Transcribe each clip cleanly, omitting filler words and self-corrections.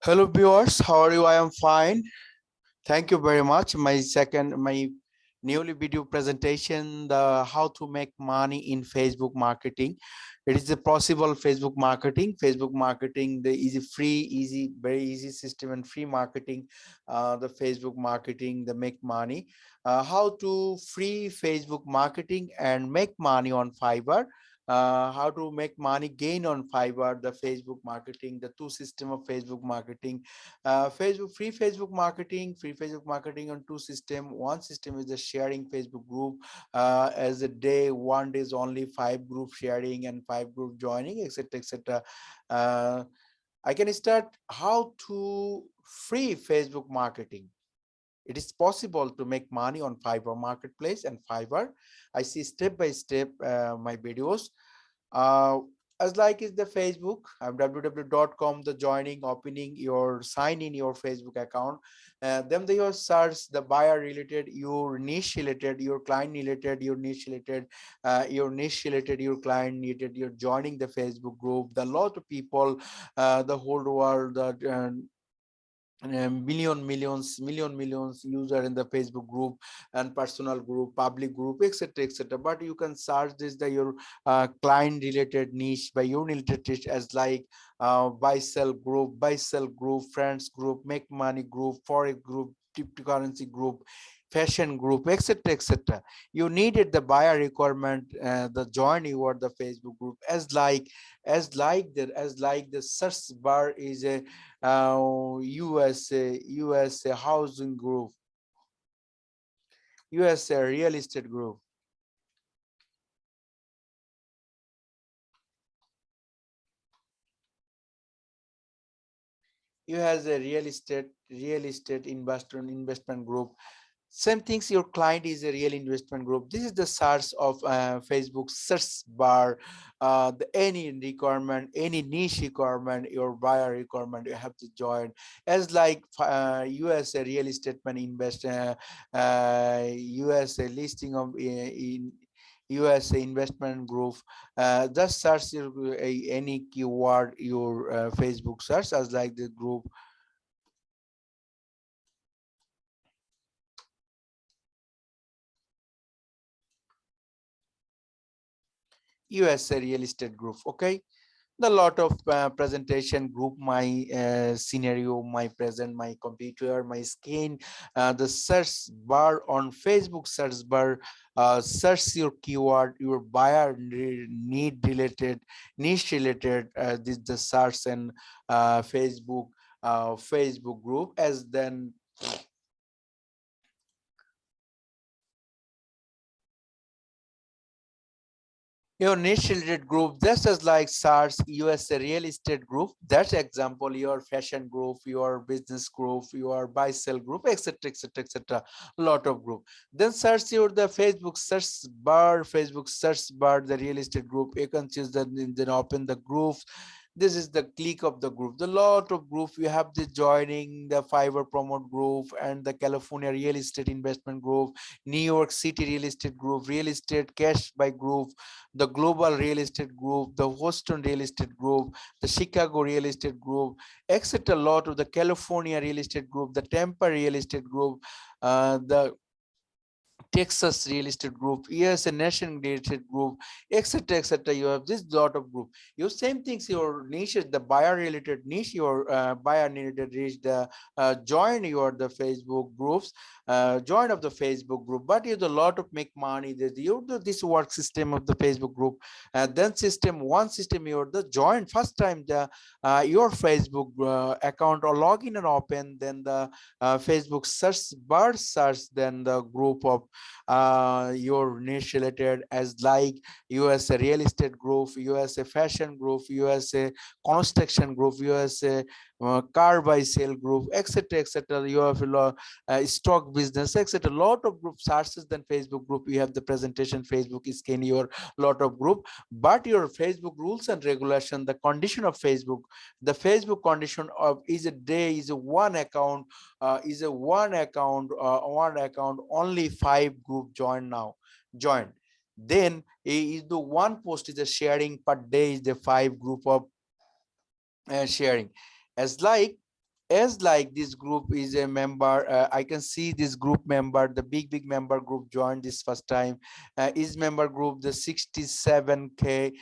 Hello viewers, how are you? I am fine. Thank you very much. My newly video presentation, the how to make money in Facebook marketing. It is a possible Facebook marketing. Facebook marketing, the easy, free, easy, very easy system and free marketing. The Facebook marketing, the make money. How to free Facebook marketing and make money on Fiverr. How to make money gain on Fiverr, the Facebook marketing, the two system of Facebook marketing. Free Facebook marketing on two system. One system is the sharing Facebook group, as a day, one day is only 5 group sharing and 5 group joining, etc, etc. uh, I can start how to free Facebook marketing. It is possible to make money on Fiverr marketplace and Fiverr. I see step by step my videos. uh, as like is the Facebook, www.com, the joining, opening your, sign in your Facebook account. Then the your search the buyer related, your niche related, your client related, your niche related, your niche related, your client related. You're joining the Facebook group. The lot of people, the whole world, the millions user in the Facebook group and personal group, public group, etc, etc. But you can search this the your client related niche by your related niche, as like buy sell group, friends group, make money group, forex group, cryptocurrency group, fashion group, etc, etc. You needed the buyer requirement, the join your the Facebook group, as like the search bar is a USA housing group, USA real estate group. You has a real estate investment group. Same things, your client is a real investment group. This is the source of Facebook search bar. Any requirement, any niche requirement, your buyer requirement, you have to join. As like USA real estate man invest, USA listing of in USA investment group. Just search any keyword your Facebook search, as like the group USA real estate group. Okay, the lot of presentation group, my scenario, my present, my computer, my screen, the search bar on Facebook search bar. Search your keyword, your buyer need related, niche related, this the search and Facebook group. As then your niche related group, just as like SARS, USA real estate group, that's example, your fashion group, your business group, your buy sell group, etc, etc, etc. Lot of group. Then search your the Facebook search bar, the real estate group. You can choose that, then open the group. This is the click of the group. The lot of group you have, the joining the Fiverr promote group and the California real estate investment group, New York City real estate group, real estate cash by group, the global real estate group, the Houston real estate group, the Chicago real estate group, etc. Lot of the California real estate group, the Tampa real estate group, the Texas real estate group, yes, a nation real estate group, etc., etc. You have this lot of group. Your same things, your niche is the buyer related niche, your buyer related niche, the join your the Facebook groups, join of the Facebook group. But you the lot of make money. There's you do this work system of the Facebook group, then system one system you're the join first time the your Facebook account or login and open, then the Facebook search bar search, then the group of your niche related, as like USA real estate group, USA fashion group, USA construction group, USA car buy sale group, etc, etc. You have stock business, etc. Lot of group sources. Then Facebook group, you have the presentation Facebook is can your lot of group. But your Facebook rules and regulation, the condition of Facebook, the Facebook condition of is a day is a one account, one account, only 5 group join now, join. Then is the one post is a sharing per day, is the 5 group of sharing. As like as like this group is a member, I can see this group member, the big member group joined this first time. Is member group the 67k.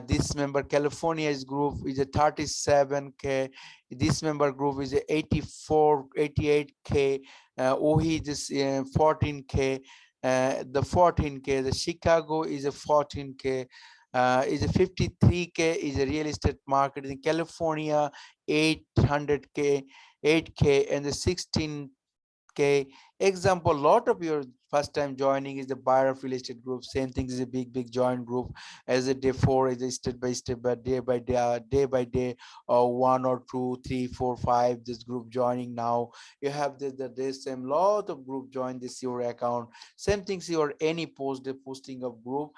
This member California's group is a 37k. This member group is a 88k. Ohi is 14k. The 14k, the Chicago is a 14k. Is a 53k, is a real estate market in California. 800k, 8k, and the 16k. Example, lot of your first time joining is the buyer of real estate group. Same thing is a big joint group. As a day 4 is a step by step, but day by day, or 1 or 2 3 4 5 this group joining. Now you have the same lot of group join this your account. Same things your any post, the posting of group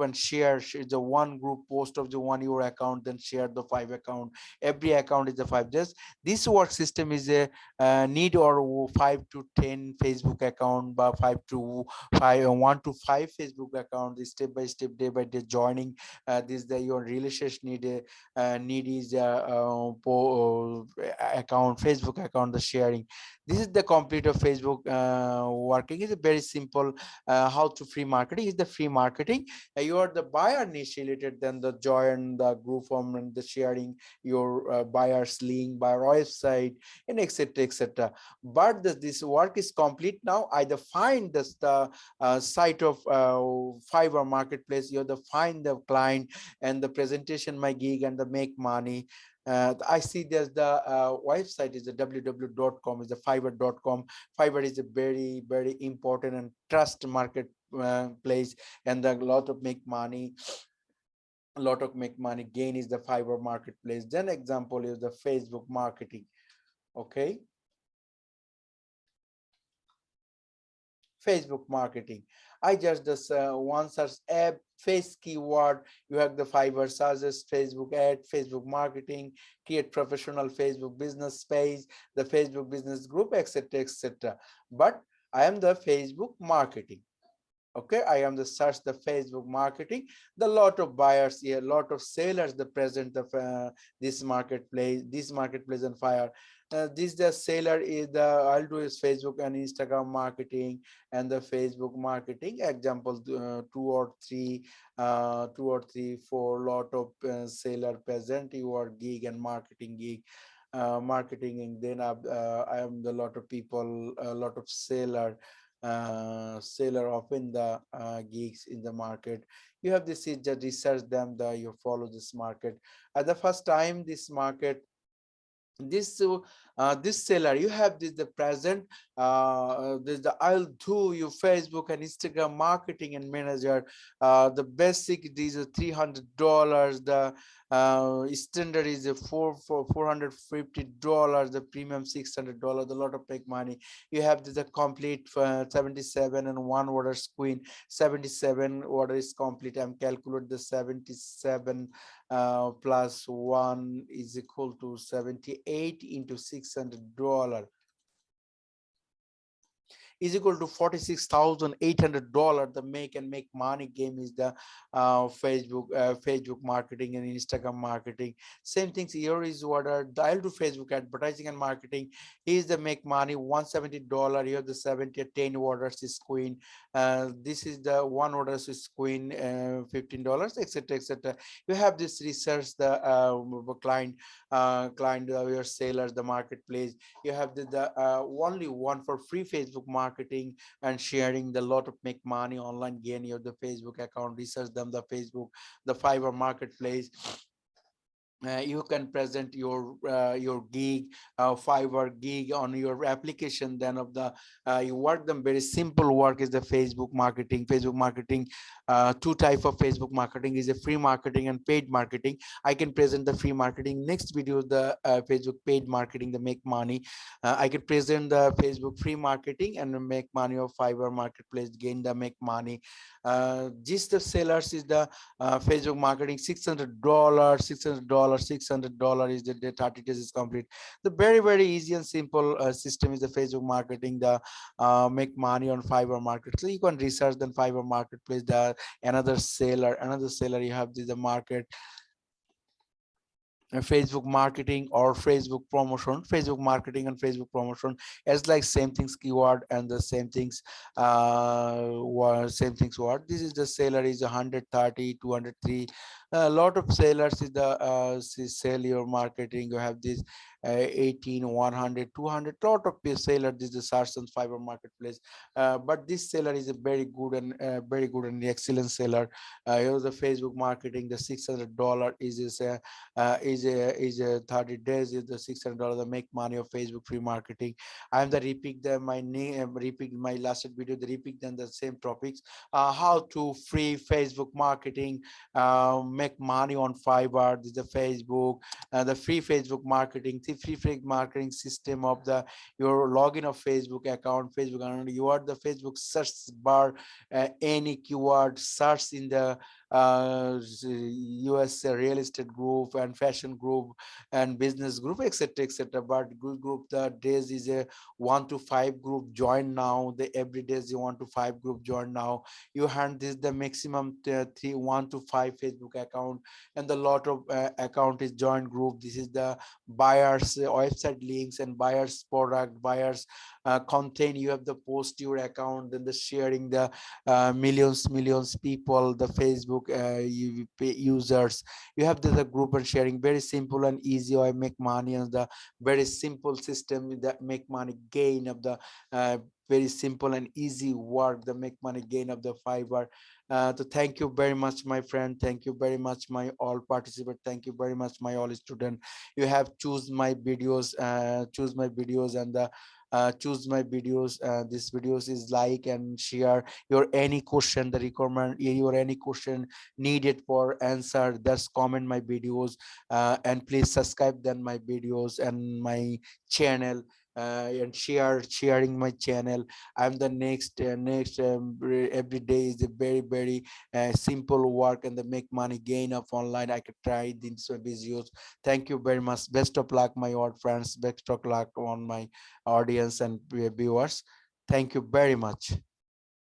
and share the one group post of the one your account, then share the 5 account. Every account is a 5. Just this work system is a need or 5 to 10 Facebook account, but 5 to 5, 1 to 5 Facebook account, is step by step, day by day joining. This the your relationship need is account, Facebook account, the sharing. This is the complete of Facebook working. Is a very simple. How to free marketing is the free marketing. You are the buyer niche related, then the join the group form and the sharing your buyer's link, buyer website, and etc etc. But this work is complete now. Either find this the site of Fiverr marketplace, you have to find the client and the presentation my gig and the make money. I see there's the website is the www.com, is the fiverr.com. Fiverr is a very important and trust market place, and a lot of make money, a lot of make money gain is the Fiverr marketplace. Then example is the Facebook marketing. Okay, Facebook marketing. I just this one search app face keyword. You have the Fiverr searches, Facebook ad, Facebook marketing, create professional Facebook business page, the Facebook business group, etc etc. But I am the Facebook marketing. Okay, I am the search the Facebook marketing. The lot of buyers here, lot of sellers the present of this marketplace and fire. This the seller is the I'll do is Facebook and Instagram marketing, and the Facebook marketing example 2 or 3 4 lot of seller present your gig and marketing gig. Marketing, and then I am the lot of people, a lot of seller of in the gigs in the market. You have this is just research them, the you follow this market at the first time this market. This seller you have this the present this the I'll do your Facebook and Instagram marketing and manager. The basic these are $300, the standard is a for $450, the premium $600, a lot of big money. You have this a complete 77 and one order screen. 77 order is complete. I'm calculate the 77 plus 1 is equal to 78 into $600 is equal to $46,800. The make money game is the Facebook marketing and Instagram marketing. Same things here is what are dial to Facebook advertising and marketing is the make money $170. You have the 70 10 orders is queen. This is the one orders is queen $15, etc etc. You have this research the client your sellers the marketplace. You have the only one for free Facebook marketing and sharing the lot of make money online gain your the Facebook account. Research them the Facebook, the Fiverr marketplace. You can present your gig, Fiverr gig on your application. Then of the you work them very simple work is the Facebook marketing. Facebook marketing, two type of Facebook marketing is a free marketing and paid marketing. I can present the free marketing next video, the Facebook paid marketing, the make money. I can present the Facebook free marketing and make money of Fiverr marketplace gain the make money. Just the sellers is the Facebook marketing $600, $600 is the 30 days is complete. The very easy and simple system is the Facebook marketing, the make money on Fiverr market. So you can research the Fiverr marketplace, the another seller you have the market. Facebook marketing or Facebook promotion. Facebook marketing and Facebook promotion as like same things keyword and the same things same things word. This is the seller is 130 203. A lot of sellers is the sell your marketing. You have this 18 100 200 lot of seller. This is the search and Fiverr marketplace, but this seller is a very good and excellent seller. Here's the Facebook marketing. The $600 is a 30 days is the $600 the make money of Facebook free marketing. I'm the repeat the my name repeat my last video, the repeat then the same topics. How to free Facebook marketing, make money on Fiverr. This is the Facebook, the free Facebook marketing, the free marketing system of the your login of Facebook account. You are the Facebook search bar, any keyword search in the US real estate group and fashion group and business group, etc., etc. But good group the days is a 1 to 5 group join now. The every day is a 1 to 5 group join now. You hand this the maximum 1 to 5 Facebook account, and the lot of account is joint group. This is the buyers website links and buyers product buyers content. You have the post your account, then the sharing the millions people the Facebook users. You have the group and sharing, very simple and easy. I make money on the very simple system that make money gain of the very simple and easy work that make money gain of the Fiverr. So thank you very much my friend, thank you very much my all participant, thank you very much my all student. You have choose my videos and the choose my videos. This videos is like and share your any question the requirement your any question needed for answer, that's comment my videos, and please subscribe then my videos and my channel, and sharing my channel. I'm the next every day is a very simple work and the make money gain of online. I could try these videos. Thank you very much, best of luck my old friends, best of luck on my audience and viewers. Thank you very much.